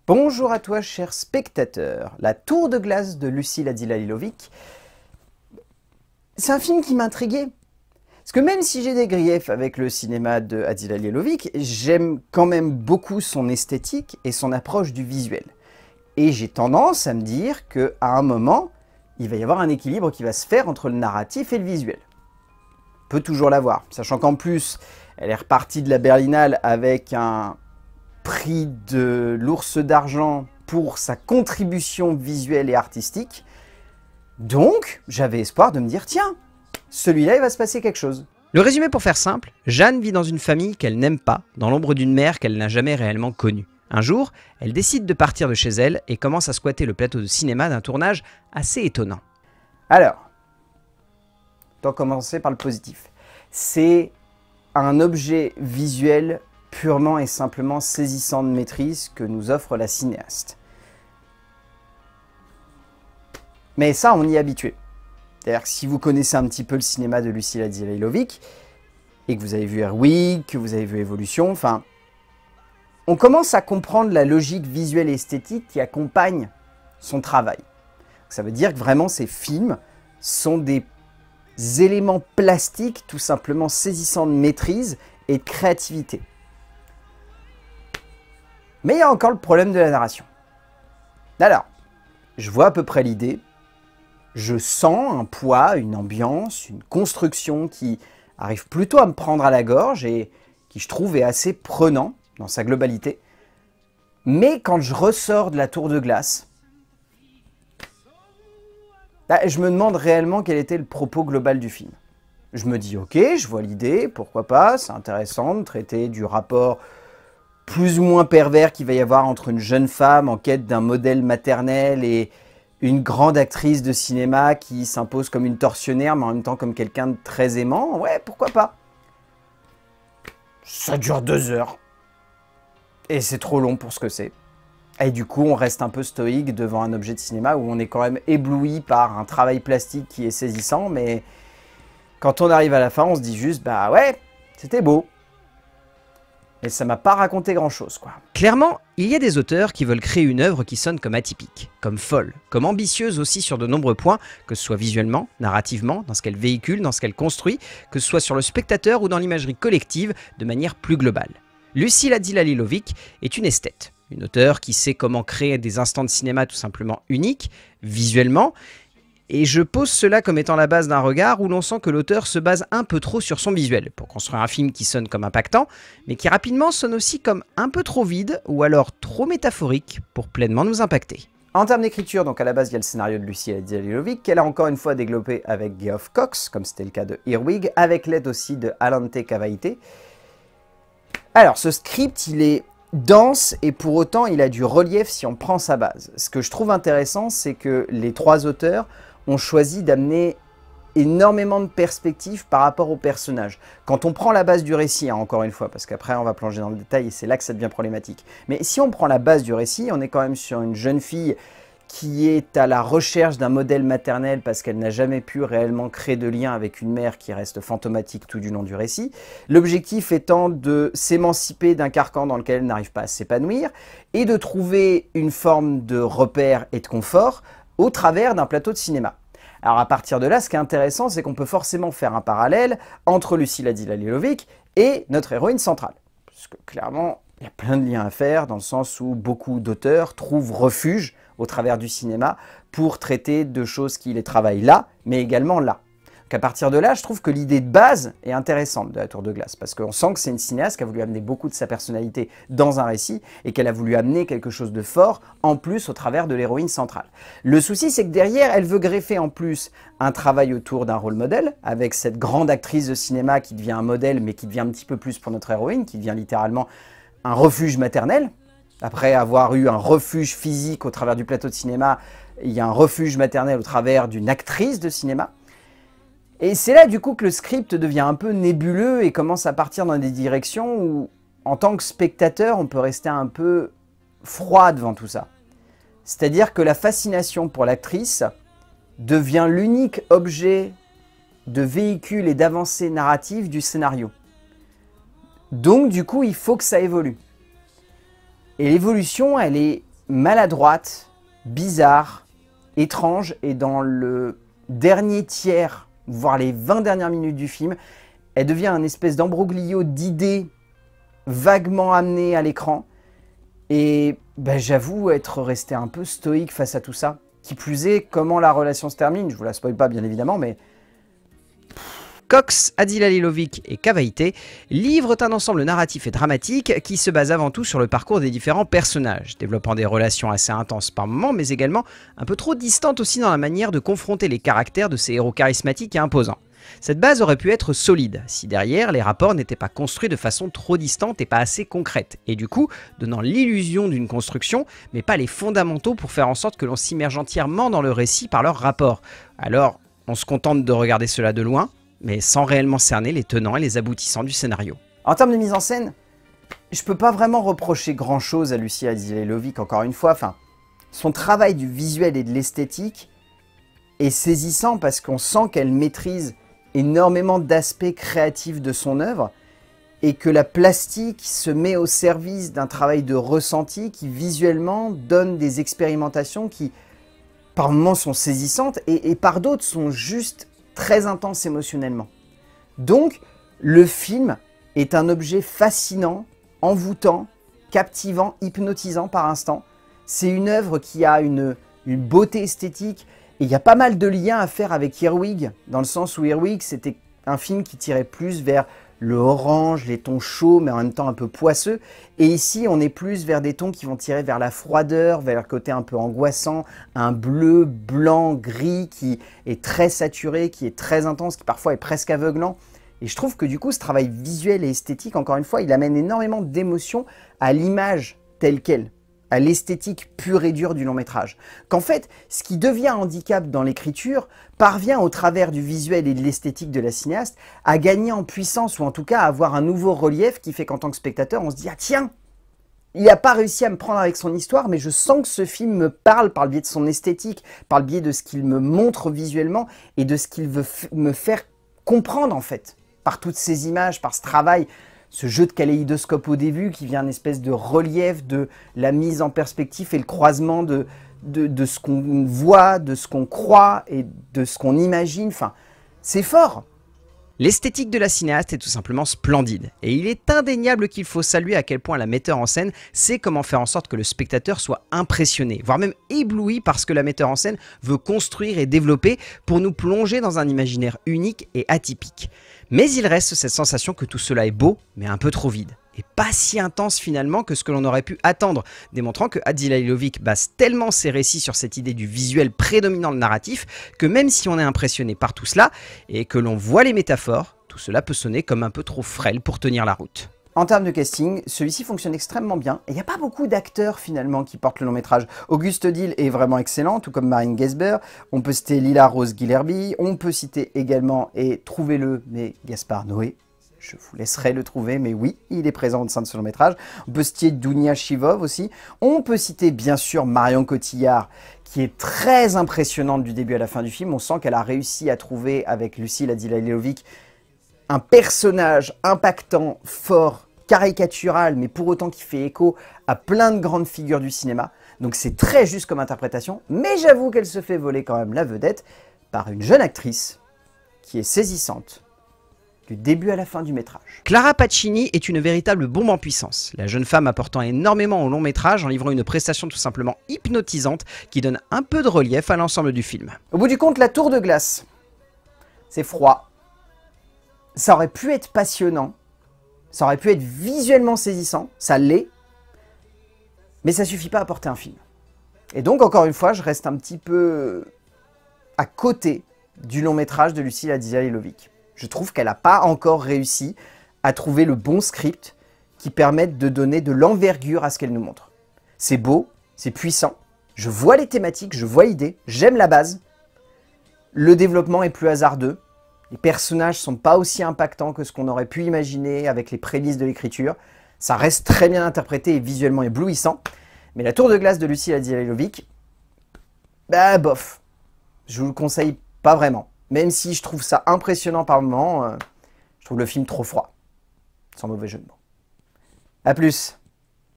Bonjour à toi, cher spectateur. La Tour de glace de Lucie Ladila-Lilovic, c'est un film qui m'intriguait. Parce que même si j'ai des griefs avec le cinéma de Adila Lilovic, j'aime quand même beaucoup son esthétique et son approche du visuel. Et j'ai tendance à me dire qu'à un moment, il va y avoir un équilibre qui va se faire entre le narratif et le visuel. On peut toujours l'avoir, sachant qu'en plus, elle est repartie de la Berlinale avec un prix de l'Ours d'Argent pour sa contribution visuelle et artistique. Donc, j'avais espoir de me dire, tiens, celui-là, il va se passer quelque chose. Le résumé pour faire simple, Jeanne vit dans une famille qu'elle n'aime pas, dans l'ombre d'une mère qu'elle n'a jamais réellement connue. Un jour, elle décide de partir de chez elle et commence à squatter le plateau de cinéma d'un tournage assez étonnant. Alors, autant commencer par le positif. C'est un objet visuel purement et simplement saisissant de maîtrise que nous offre la cinéaste. Mais ça, on y est habitué. C'est-à-dire que si vous connaissez un petit peu le cinéma de Lucie Ladila-Lilovic, et que vous avez vu Erwick, que vous avez vu Évolution, enfin, on commence à comprendre la logique visuelle et esthétique qui accompagne son travail. Ça veut dire que vraiment ces films sont des éléments plastiques tout simplement saisissants de maîtrise et de créativité. Mais il y a encore le problème de la narration. Alors, je vois à peu près l'idée. Je sens un poids, une ambiance, une construction qui arrive plutôt à me prendre à la gorge et qui, je trouve, est assez prenant dans sa globalité. Mais quand je ressors de la tour de glace, je me demande réellement quel était le propos global du film. Je me dis, ok, je vois l'idée, pourquoi pas, c'est intéressant de traiter du rapport plus ou moins pervers qu'il va y avoir entre une jeune femme en quête d'un modèle maternel et une grande actrice de cinéma qui s'impose comme une tortionnaire, mais en même temps comme quelqu'un de très aimant. Ouais, pourquoi pas. Ça dure 2 heures. Et c'est trop long pour ce que c'est. Et du coup, on reste un peu stoïque devant un objet de cinéma où on est quand même ébloui par un travail plastique qui est saisissant, mais quand on arrive à la fin, on se dit juste, bah ouais, c'était beau. Mais ça m'a pas raconté grand-chose, quoi. Clairement, il y a des auteurs qui veulent créer une œuvre qui sonne comme atypique, comme folle, comme ambitieuse aussi sur de nombreux points, que ce soit visuellement, narrativement, dans ce qu'elle véhicule, dans ce qu'elle construit, que ce soit sur le spectateur ou dans l'imagerie collective, de manière plus globale. Lucie Ladila-Lilovic est une esthète, une auteure qui sait comment créer des instants de cinéma tout simplement uniques, visuellement, et je pose cela comme étant la base d'un regard où l'on sent que l'auteur se base un peu trop sur son visuel pour construire un film qui sonne comme impactant, mais qui rapidement sonne aussi comme un peu trop vide ou alors trop métaphorique pour pleinement nous impacter. En termes d'écriture, donc à la base, il y a le scénario de Lucie Ladila-Lilovic, qu'elle a encore une fois développé avec Geoff Cox, comme c'était le cas de Earwig, avec l'aide aussi de Alante Cavaite. Alors, ce script, il est dense et pour autant, il a du relief si on prend sa base. Ce que je trouve intéressant, c'est que les 3 auteurs ont choisi d'amener énormément de perspectives par rapport aux personnages. Quand on prend la base du récit, hein, encore une fois, parce qu'après on va plonger dans le détail et c'est là que ça devient problématique. Mais si on prend la base du récit, on est quand même sur une jeune fille qui est à la recherche d'un modèle maternel parce qu'elle n'a jamais pu réellement créer de lien avec une mère qui reste fantomatique tout du long du récit. L'objectif étant de s'émanciper d'un carcan dans lequel elle n'arrive pas à s'épanouir et de trouver une forme de repère et de confort au travers d'un plateau de cinéma. Alors à partir de là, ce qui est intéressant, c'est qu'on peut forcément faire un parallèle entre Lucie Ladila-Lilovic et notre héroïne centrale. Parce que clairement, il y a plein de liens à faire, dans le sens où beaucoup d'auteurs trouvent refuge au travers du cinéma pour traiter de choses qui les travaillent là, mais également là. Donc à partir de là, je trouve que l'idée de base est intéressante de la Tour de glace, parce qu'on sent que c'est une cinéaste qui a voulu amener beaucoup de sa personnalité dans un récit, et qu'elle a voulu amener quelque chose de fort, en plus au travers de l'héroïne centrale. Le souci, c'est que derrière, elle veut greffer en plus un travail autour d'un rôle modèle, avec cette grande actrice de cinéma qui devient un modèle, mais qui devient un petit peu plus pour notre héroïne, qui devient littéralement un refuge maternel. Après avoir eu un refuge physique au travers du plateau de cinéma, il y a un refuge maternel au travers d'une actrice de cinéma. Et c'est là du coup que le script devient un peu nébuleux et commence à partir dans des directions où, en tant que spectateur, on peut rester un peu froid devant tout ça. C'est-à-dire que la fascination pour l'actrice devient l'unique objet de véhicule et d'avancée narrative du scénario. Donc du coup, il faut que ça évolue. Et l'évolution, elle est maladroite, bizarre, étrange, et dans le dernier tiers, voire les 20 dernières minutes du film, elle devient un espèce d'embroglio d'idées vaguement amenées à l'écran. Et ben, j'avoue être resté un peu stoïque face à tout ça. Qui plus est, comment la relation se termine, je vous la spoil pas bien évidemment, mais... Cox, Adil Halilovic et Cavaïté livrent un ensemble narratif et dramatique qui se base avant tout sur le parcours des différents personnages, développant des relations assez intenses par moments, mais également un peu trop distantes aussi dans la manière de confronter les caractères de ces héros charismatiques et imposants. Cette base aurait pu être solide, si derrière les rapports n'étaient pas construits de façon trop distante et pas assez concrète, et du coup donnant l'illusion d'une construction, mais pas les fondamentaux pour faire en sorte que l'on s'immerge entièrement dans le récit par leurs rapports. Alors, on se contente de regarder cela de loin, mais sans réellement cerner les tenants et les aboutissants du scénario. En termes de mise en scène, je peux pas vraiment reprocher grand chose à Lucie Halilovic, encore une fois. Enfin, son travail du visuel et de l'esthétique est saisissant parce qu'on sent qu'elle maîtrise énormément d'aspects créatifs de son œuvre et que la plastique se met au service d'un travail de ressenti qui visuellement donne des expérimentations qui par moments sont saisissantes et par d'autres sont juste très intenses émotionnellement. Donc le film est un objet fascinant, envoûtant, captivant, hypnotisant par instant. C'est une œuvre qui a une beauté esthétique. Et il y a pas mal de liens à faire avec Earwig, dans le sens où Earwig, c'était un film qui tirait plus vers le orange, les tons chauds, mais en même temps un peu poisseux. Et ici, on est plus vers des tons qui vont tirer vers la froideur, vers le côté un peu angoissant, un bleu, blanc, gris qui est très saturé, qui est très intense, qui parfois est presque aveuglant. Et je trouve que du coup, ce travail visuel et esthétique, encore une fois, il amène énormément d'émotion à l'image telle qu'elle, à l'esthétique pure et dure du long métrage. Qu'en fait, ce qui devient un handicap dans l'écriture parvient au travers du visuel et de l'esthétique de la cinéaste à gagner en puissance ou en tout cas à avoir un nouveau relief qui fait qu'en tant que spectateur, on se dit « Ah tiens, il n'a pas réussi à me prendre avec son histoire, mais je sens que ce film me parle par le biais de son esthétique, par le biais de ce qu'il me montre visuellement et de ce qu'il veut me faire comprendre en fait, par toutes ces images, par ce travail. » Ce jeu de kaléidoscope au début qui vient une espèce de relief de la mise en perspective et le croisement de ce qu'on voit, de ce qu'on croit et de ce qu'on imagine. Enfin, c'est fort. L'esthétique de la cinéaste est tout simplement splendide, et il est indéniable qu'il faut saluer à quel point la metteur en scène sait comment faire en sorte que le spectateur soit impressionné, voire même ébloui par ce que la metteur en scène veut construire et développer pour nous plonger dans un imaginaire unique et atypique. Mais il reste cette sensation que tout cela est beau, mais un peu trop vide, et pas si intense finalement que ce que l'on aurait pu attendre, démontrant que Adil Halilovic base tellement ses récits sur cette idée du visuel prédominant le narratif, que même si on est impressionné par tout cela, et que l'on voit les métaphores, tout cela peut sonner comme un peu trop frêle pour tenir la route. En termes de casting, celui-ci fonctionne extrêmement bien, et il n'y a pas beaucoup d'acteurs finalement qui portent le long métrage. Auguste Dil est vraiment excellent, tout comme Marine Gesber, on peut citer Lila Rose Guilherby, on peut citer également, et trouvez-le, mais Gaspard Noé. Je vous laisserai le trouver, mais oui, il est présent au sein de ce long métrage. On peut citer Dounia Shivov aussi. On peut citer bien sûr Marion Cotillard, qui est très impressionnante du début à la fin du film. On sent qu'elle a réussi à trouver, avec Lucie Adil Halilovic, un personnage impactant, fort, caricatural, mais pour autant qui fait écho à plein de grandes figures du cinéma. Donc c'est très juste comme interprétation, mais j'avoue qu'elle se fait voler quand même la vedette par une jeune actrice qui est saisissante. Du début à la fin du métrage. Clara Pacini est une véritable bombe en puissance, la jeune femme apportant énormément au long métrage en livrant une prestation tout simplement hypnotisante qui donne un peu de relief à l'ensemble du film. Au bout du compte, la tour de glace, c'est froid, ça aurait pu être passionnant, ça aurait pu être visuellement saisissant, ça l'est, mais ça suffit pas à porter un film. Et donc encore une fois, je reste un petit peu à côté du long métrage de Lucie Halilovic. Je trouve qu'elle n'a pas encore réussi à trouver le bon script qui permette de donner de l'envergure à ce qu'elle nous montre. C'est beau, c'est puissant, je vois les thématiques, je vois l'idée, j'aime la base. Le développement est plus hasardeux, les personnages ne sont pas aussi impactants que ce qu'on aurait pu imaginer avec les prémices de l'écriture. Ça reste très bien interprété et visuellement éblouissant. Mais la tour de glace de Lucie Halilovic, bah bof, je vous le conseille pas vraiment. Même si je trouve ça impressionnant par moments, je trouve le film trop froid. Sans mauvais jeu de mots. A plus.